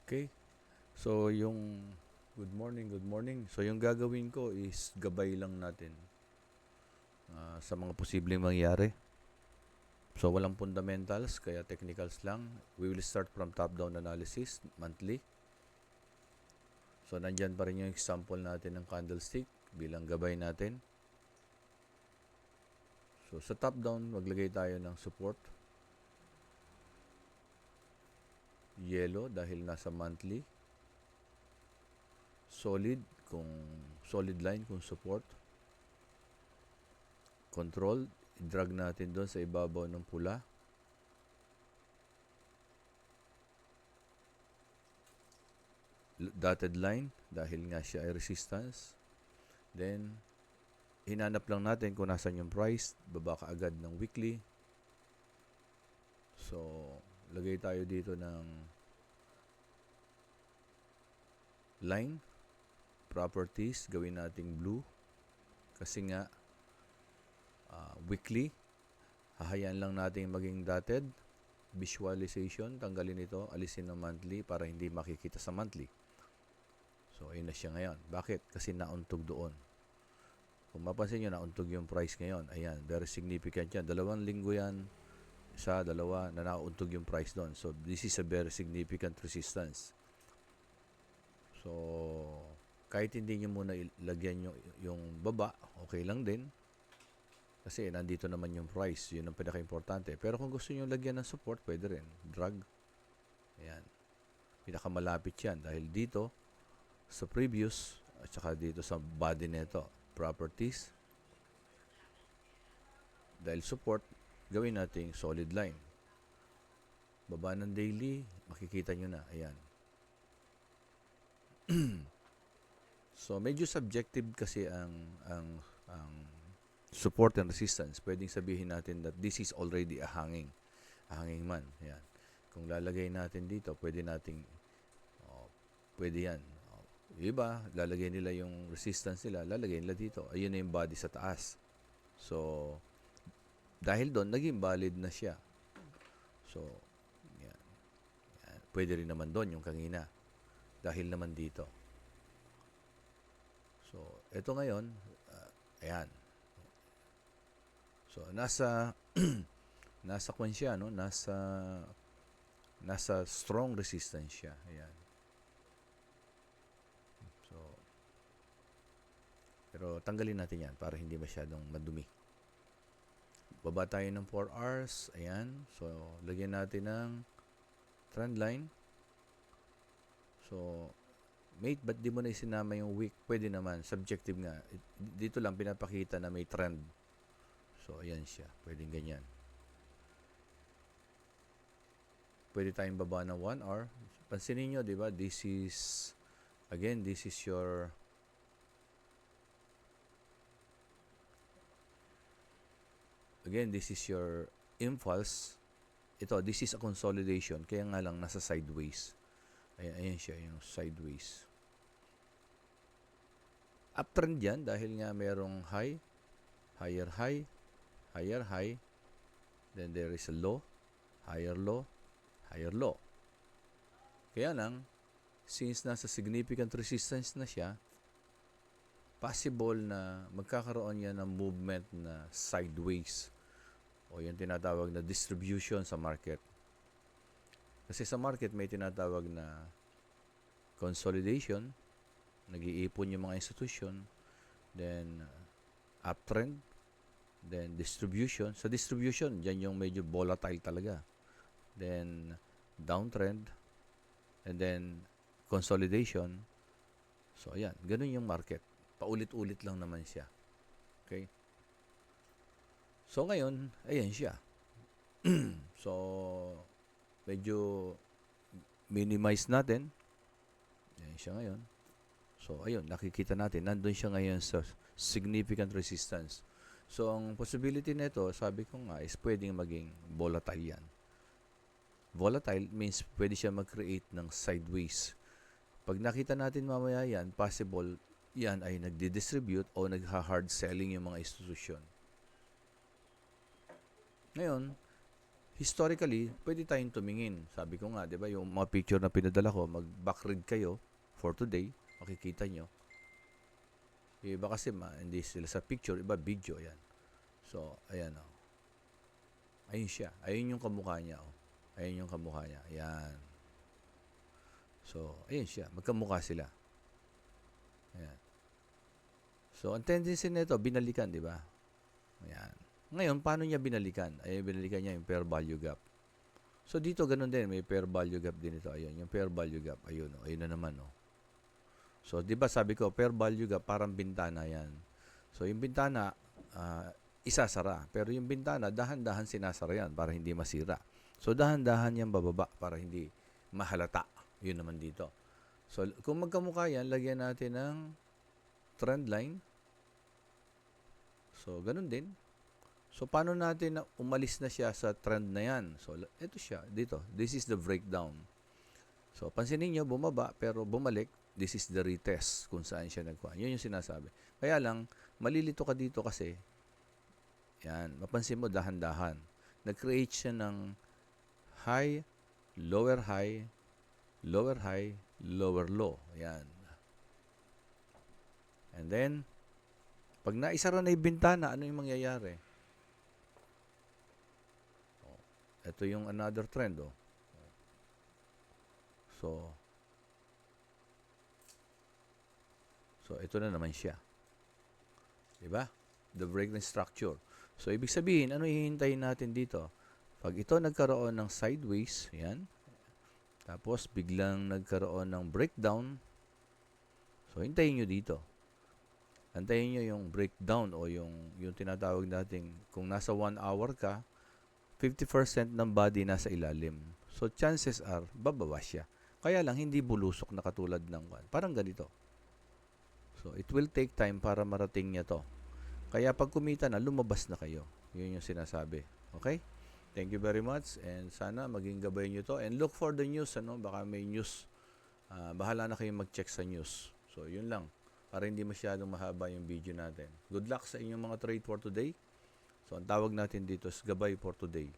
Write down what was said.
Okay. So, good morning, good morning. So, yung gagawin ko is gabay lang natin sa mga posibleng mangyari. So, walang fundamentals, kaya technicals lang. We will start from top-down analysis, monthly. So, nandyan pa rin yung example natin ng candlestick bilang gabay natin. So, sa top-down, maglagay tayo ng support. Yellow dahil nasa monthly. Solid line kung support. Control, i-drag natin doon sa ibabaw ng pula. Dotted line dahil nga siya ay resistance. Then, hinanap lang natin kung nasan yung price. Baba ka agad ng weekly. So, lagay tayo dito ng line. Properties, gawin nating blue. Kasi nga, weekly. Hahayaan lang natin maging dotted. Visualization, tanggalin ito. Alisin ng monthly para hindi makikita sa monthly. So, ayun na siya ngayon. Bakit? Kasi nauntog doon. Kung mapansin nyo, nauntog yung price ngayon. Ayan, very significant yan. 2 linggo yan. Isa, dalawa, na nauntog yung price doon. So, this is a very significant resistance. So, kahit hindi nyo muna ilagyan yung baba, okay lang din. Kasi nandito naman yung price. Yun ang pinaka-importante. Pero kung gusto nyo lagyan ng support, pwede rin. Drag. Ayan. Pinakamalapit yan. Dahil dito, sa previous, at saka dito sa body nito, properties. Dahil support, gawin nating solid line. Baba ng daily, makikita nyo na. Ayan. So, medyo subjective kasi ang support and resistance. Pwedeng sabihin natin that this is already a hanging man. Ayan. Kung lalagay natin dito, pwede yan. Iba, lalagay nila yung resistance nila, lalagay nila dito. Ayun na yung body sa taas. So, dahil doon, naging valid na siya. So, yan. Pwede rin naman doon yung kanina. Dahil naman dito. So, ito ngayon, ayan. So, nasa kwan siya, no? Nasa strong resistance siya. Ayan. So, pero tanggalin natin yan para hindi masyadong madumi. Baba tayo ng 4 hours. Ayan. So, lagyan natin ng trend line. So, mate, ba't di mo na isinama yung week? Pwede naman. Subjective nga. Dito lang pinapakita na may trend. So, ayan siya. Pwedeng ganyan. Pwede tayong baba ng 1 hour. Pansinin nyo, di ba? This is your impulse. Ito, this is a consolidation. Kaya nga lang nasa sideways. Ayan siya, yung sideways. Uptrend yan dahil nga merong high, higher high, higher high. Then there is a low, higher low, higher low. Kaya lang, since nasa significant resistance na siya, possible na magkakaroon yan ng movement na sideways o yung tinatawag na distribution sa market. Kasi sa market may tinatawag na consolidation, nag-iipon yung mga institution, then uptrend, then distribution. Sa distribution, dyan yung medyo volatile talaga. Then downtrend, and then consolidation. So, ayan. Ganun yung market. Paulit-ulit lang naman siya. Okay? So, ngayon, ayan siya. So, medyo minimize natin. Ayan siya ngayon. So, ayun, nakikita natin. Nandun siya ngayon sa significant resistance. So, ang possibility nito, sabi ko nga, is pwedeng maging volatile yan. Volatile means pwede siya mag-create ng sideways. Pag nakita natin mamaya yan, possible yan ay nagdi-distribute o nagha-hard selling yung mga institusyon. Ngayon, historically, pwede tayong tumingin. Sabi ko nga, di ba, yung mga picture na pinadala ko, mag-backread kayo for today, makikita nyo. Yung iba kasi, hindi sila sa picture, iba video, yan. So, ayan, oh. Ayun siya. Ayun yung kamukha niya, oh. Ayun yung kamukha niya. Ayan. So, ayun siya. Magkamukha sila. Ayan. So, ang tendency nito, binalikan, di ba? Ayan. Ngayon, paano niya binalikan? Ay, binalikan niya yung pair value gap. So, dito ganun din. May pair value gap din ito. Ayun, yung pair value gap. Ayun, oh. Ayun na naman, oh. So, di ba sabi ko, pair value gap, parang bintana yan. So, yung bintana, isasara. Pero yung bintana, dahan-dahan sinasara yan para hindi masira. So, dahan-dahan yan bababa para hindi mahalata. Yun naman dito. So, kung magkamukha yan, lagyan natin ng trend line. So, ganun din. So, paano natin na umalis na siya sa trend na yan? So, ito siya, dito. This is the breakdown. So, pansinin nyo, bumaba, pero bumalik. This is the retest kung saan siya nagkuha. Yun yung sinasabi. Kaya lang, malilito ka dito kasi, yan, mapansin mo, dahan-dahan. Nag-create siya ng high, lower high, lower high, lower low. Yan. And then, pag naisara na yung bintana, ano yung mangyayari? Oh, ito yung another trend, oh. So, ito na naman siya. Diba? The breakdown structure. So, ibig sabihin, ano hihintayin natin dito? Pag ito nagkaroon ng sideways, yan. Tapos, biglang nagkaroon ng breakdown. So, hintayin nyo dito. Hintayin nyo yung breakdown o yung tinatawag natin, kung nasa 1 hour ka, 50% ng body nasa ilalim. So, chances are, bababa siya. Kaya lang, hindi bulusok na katulad ng parang ganito. So, it will take time para marating niya to. Kaya pag kumita na, lumabas na kayo. Yun yung sinasabi. Okay? Thank you very much. And sana maging gabay nyo to. And look for the news. Baka may news. Bahala na kayong mag-check sa news. So, yun lang. Para hindi masyadong mahaba yung video natin. Good luck sa inyong mga trade for today. So, ang tawag natin dito is gabay for today.